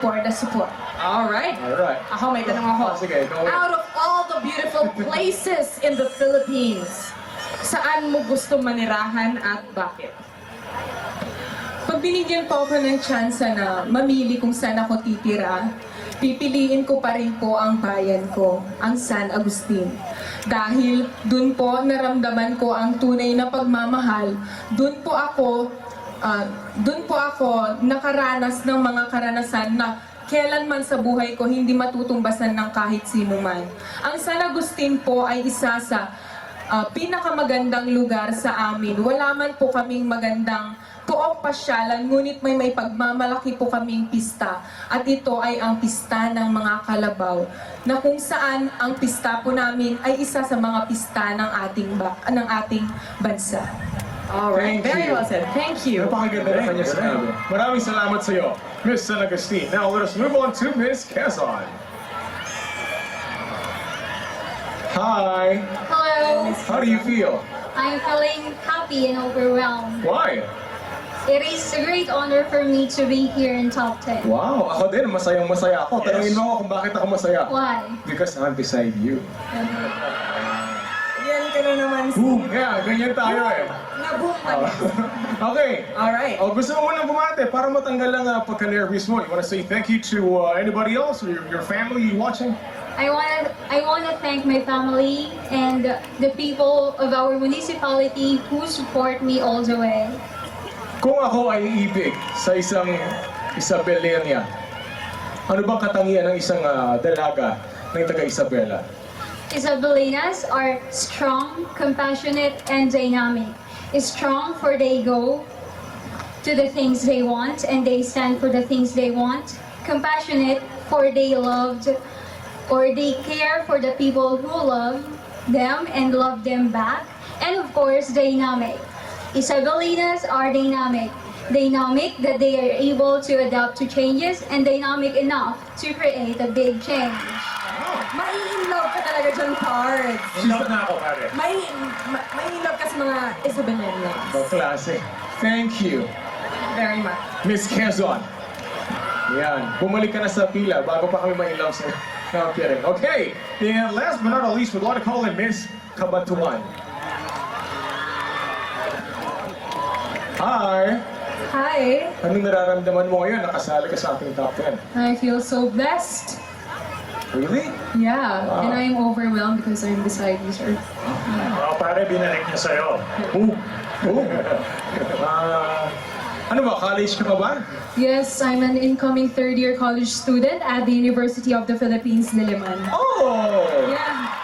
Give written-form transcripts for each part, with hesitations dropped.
for the support. Alright. Alright. Ako, may tanong ako. Sige, go ahead. Out of all the beautiful places in the Philippines, saan mo gusto manirahan at bakit? Pag binigyan po ako ng chance na mamili kung saan ako titira, pipiliin ko pa rin po ang bayan ko, ang San Agustin. Dahil dun po naramdaman ko ang tunay na pagmamahal, dun po ako nakaranas ng mga karanasan na kailanman sa buhay ko hindi matutumbasan ng kahit sino man. Ang San Agustin po ay isa sa pinakamagandang lugar sa amin. Wala man po kaming magandang poong pasyalan, ngunit may pagmamalaki po kaming pista. At ito ay ang pista ng mga kalabaw, na kung saan ang pista po namin ay isa sa mga pista ng ating bansa. Alright, Thank very you. well said. Thank you. Napakaganda na kanya sinabi. Maraming salamat sa iyo, Miss San Agustin. Now let us move on to Miss Quezon. Hi. Hello. How do you feel? I'm feeling happy and overwhelmed. Why? It is a great honor for me to be here in Top 10. Wow, ako din, masayang-masaya ako. Tanungin mo ako kung bakit ako masaya. Why? Because I'm beside you. Yan ka na naman. Boom! Yeah, ganyan tayo eh. Na-boom ka na. Okay. Alright. Gusto mo munang bumate para matanggal lang pagka-nervous mo. You wanna say thank you to anybody else or your family watching? I wanna thank my family and the people of our municipality who support me all the way. Kung ako ay iibig sa isang Isabelena, ano bang katangian ng isang dalaga ng taga-Isabela? Isabelinas are strong, compassionate, and dynamic. Strong for they go to the things they want and they stand for the things they want. Compassionate for they loved or they care for the people who love them and love them back. And of course, dynamic. Isabelinas are dynamic. Dynamic that they are able to adapt to changes and dynamic enough to create a big change. Mai-inlove ka talaga dyan, Cards. Love na ako, pare. Mai-inlove ka sa mga Isabelenians. Klase. Thank you, Very much. Miss Quezon. Yan. Bumalik ka na sa pila bago pa kami ma-inlove sa'yo. No, I'm kidding. Okay. And last but not least, we'd like to call in Miss Kabatuan. Hi. Hi! Anong nararamdaman mo ngayon? Nakasali ka sa ating top 10. I feel so blessed. Really? Yeah, Wow. and I am overwhelmed because I'm beside you, sir. Pare, binalik niya sa'yo. Ooh. Ooh. Ano ba? College ka pa ba? Yes, I'm an incoming third-year college student at the University of the Philippines, Diliman. Oh! Yeah.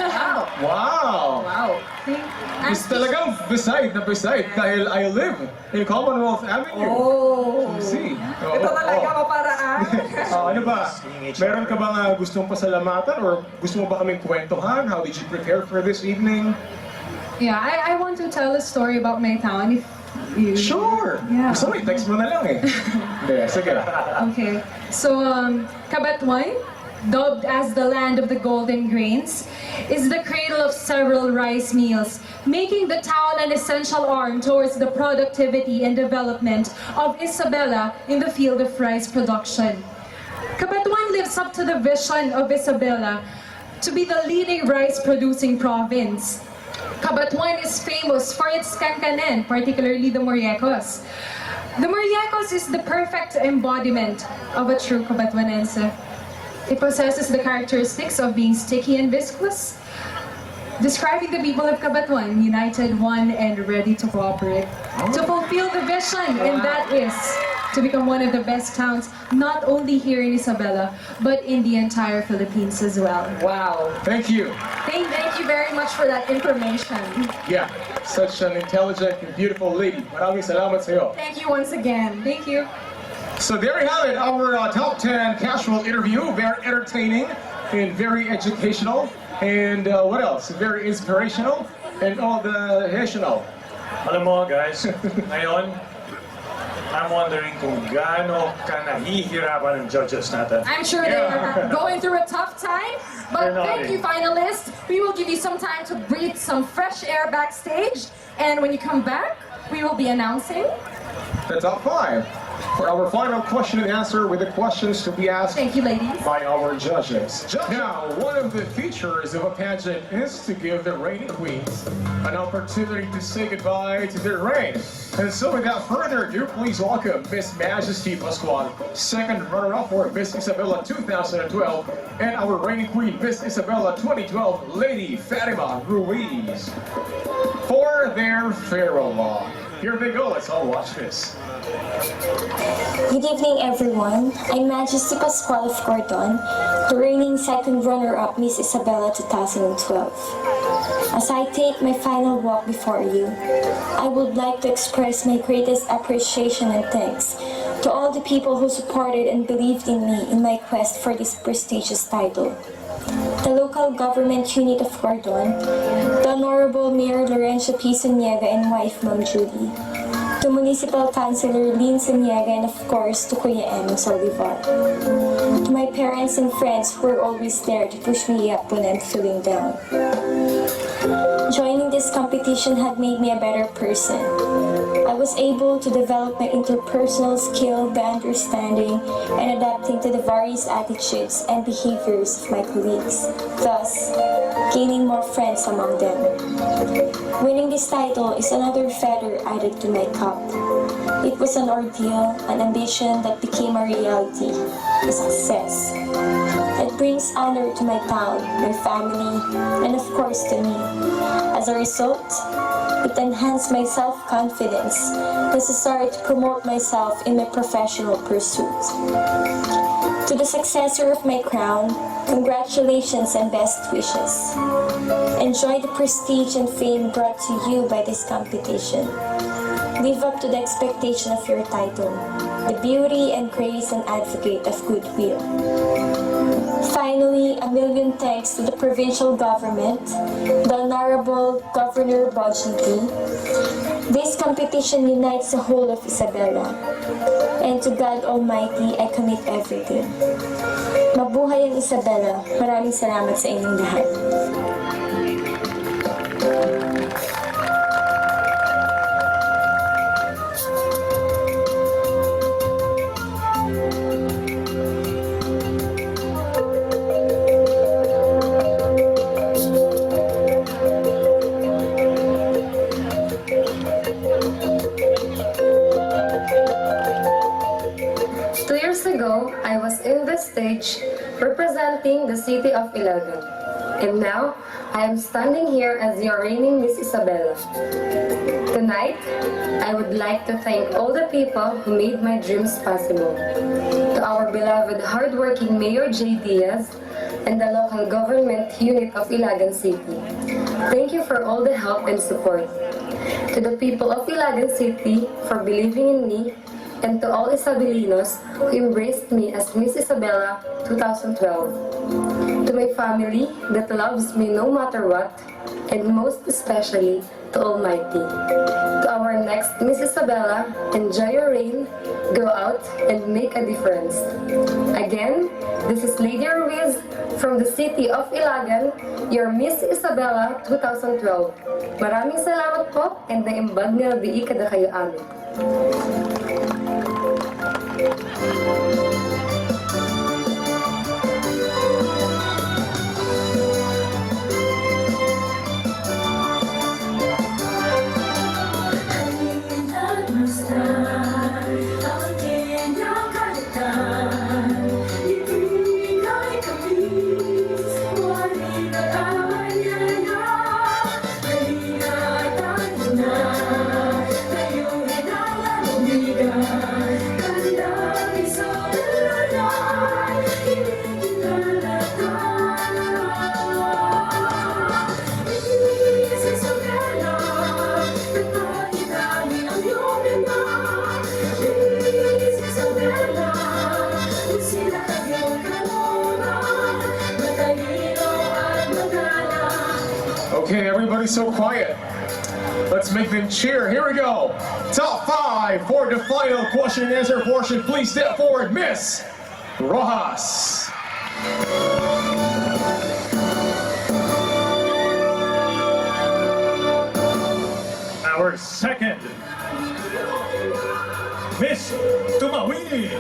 Wow. Wow! Wow. Is talagang beside na beside dahil I live in Commonwealth Avenue. Oh. See? Ito talaga maparaan. Ano ba? Meron ka bang gustong pasalamatan or gusto mo ba kaming kwentuhan? How did you prepare for this evening? Yeah, I want to tell a story about my town. If you... Sure! Yeah. Gusto mo, i-text mo na lang eh. Hindi, sige. Okay. So, Cabatuan, dubbed as the land of the golden grains, is the cradle of several rice mills, making the town an essential arm towards the productivity and development of Isabela in the field of rice production. Cabatuan lives up to the vision of Isabela to be the leading rice-producing province. Cabatuan is famous for its kankanen, particularly the Moriecos. The Moriecos is the perfect embodiment of a true Cabatuanense. It possesses the characteristics of being sticky and viscous, describing the people of Cabatuan, united, one, and ready to cooperate. To fulfill the vision, and that is to become one of the best towns, not only here in Isabela, but in the entire Philippines as well. Wow. Thank you. Thank you very much for that information. Yeah, such an intelligent and beautiful lady. Maraming salamat sa'yo. Thank you once again. Thank you. So there you have it, our top 10 casual interview. Very entertaining and very educational. And what else? Very inspirational and all the rational. Alam mo, guys, ngayon, I'm wondering kung gaano ka nahihirapan ng judges natin. I'm sure they're going through a tough time, but They're not thank you, finalists. We will give you some time to breathe some fresh air backstage, and when you come back, we will be announcing The top 5. for our final question and answer with the questions to be asked Thank you, ladies. by our judges. Now, one of the features of a pageant is to give the reigning queens an opportunity to say goodbye to their reign. And so without further ado, please welcome Miss Majesty Pascual, second runner-up for Miss Isabella 2012, and our reigning queen, Miss Isabella 2012, Lady Fatima Ruiz, for their farewell. Here they go, let's all watch this. Good evening, everyone. I'm Majesty Pascual of Cordon, the reigning second runner-up Miss Isabella 2012. As I take my final walk before you, I would like to express my greatest appreciation and thanks to all the people who supported and believed in me in my quest for this prestigious title. The local government unit of Cordon, the Honorable Mayor Lorenzo P. Suniega and wife Ma'am Julie, to Municipal Councilor Lynn Suniega, and of course to Kuya M. Solivar. To my parents and friends who were always there to push me up when I'm feeling down. Joining this competition had made me a better person. I was able to develop my interpersonal skill by understanding and adapting to the various attitudes and behaviors of my colleagues, thus gaining more friends among them. Winning this title is another feather added to my cap. It was an ordeal, an ambition that became a reality, a success. It brings honor to my town, my family, and of course to me. As a result, it enhanced my self-confidence necessary to promote myself in my professional pursuit. To the successor of my crown, congratulations and best wishes. Enjoy the prestige and fame brought to you by this competition. Live up to the expectation of your title, the beauty and grace and advocate of goodwill. Finally, a million thanks to the provincial government, the Honorable Governor Bogie P. This competition unites the whole of Isabela. And to God Almighty, I commit everything. Mabuhay ang Isabela. Maraming salamat sa inyong lahat. I was in the stage representing the city of Ilagan. And now, I am standing here as your reigning Miss Isabella. Tonight, I would like to thank all the people who made my dreams possible. To our beloved hardworking Mayor J. Diaz and the local government unit of Ilagan City. Thank you for all the help and support. To the people of Ilagan City for believing in me, and to all Isabelinos who embraced me as Miss Isabella 2012. To my family that loves me no matter what, and most especially to Almighty. To our next Miss Isabella, enjoy your reign, go out and make a difference. Again, this is Lady Ruiz from the city of Ilagan, your Miss Isabella 2012. Maraming salamat po, and naimbag nga bi'i kada kayo amin. Okay, everybody's so quiet. Let's make them cheer. Here we go. Top 5 for the final question and answer portion. Please step forward, Miss Rojas. Our second Miss Tumawini.